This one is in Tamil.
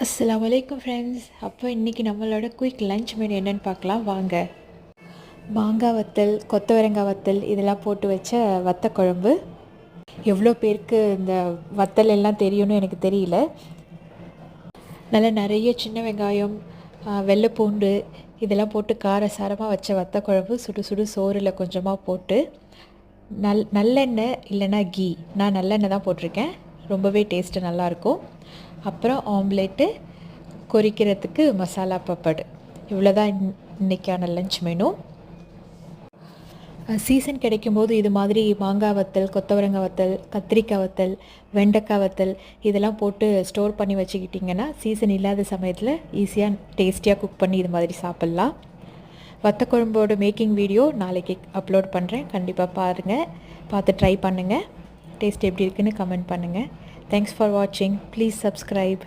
அஸ்ஸலாமு அலைக்கும் ஃப்ரெண்ட்ஸ். அப்போ இன்றைக்கி நம்மளோட குயிக் லஞ்ச் மெனு என்னென்னு பார்க்கலாம் வாங்க. மாங்காய் வத்தல், கொத்தவரங்காய் வத்தல் இதெல்லாம் போட்டு வச்ச வத்த குழம்பு. எவ்வளோ பேருக்கு இந்த வத்தல் எல்லாம் தெரியும்னு எனக்கு தெரியல. நல்லா நிறைய சின்ன வெங்காயம், வெள்ளைப்பூண்டு இதெல்லாம் போட்டு காரசாரமாக வச்ச வத்த குழம்பு சுடு சுடு சோறில் கொஞ்சமாக போட்டு நல்லெண்ணெய் இல்லைன்னா கீ, நான் நல்லெண்ணெய் தான் போட்டிருக்கேன், ரொம்பவே டேஸ்ட்டு நல்லாயிருக்கும். அப்புறம் ஆம்லேட்டு, கொறிக்கிறதுக்கு மசாலா பப்படு. இவ்வளோ தான் இன்றைக்கான லஞ்ச் மெனு. சீசன் கிடைக்கும்போது இது மாதிரி மாங்காய் வத்தல், கொத்தவரங்காய் வத்தல், கத்திரிக்காய் வத்தல், வெண்டைக்காய் வத்தல் இதெல்லாம் போட்டு ஸ்டோர் பண்ணி வச்சுக்கிட்டிங்கன்னா சீசன் இல்லாத சமயத்தில் ஈஸியாக டேஸ்டியாக குக் பண்ணி இது மாதிரி சாப்பிட்லாம். வத்த குழம்போட மேக்கிங் வீடியோ நாளைக்கு அப்லோட் பண்ணுறேன், கண்டிப்பாக பாருங்கள், பார்த்து ட்ரை பண்ணுங்கள். டேஸ்ட் எப்படி இருக்குன்னு கமெண்ட் பண்ணுங்கள். தேங்க்ஸ் ஃபார் வாட்சிங். Please subscribe.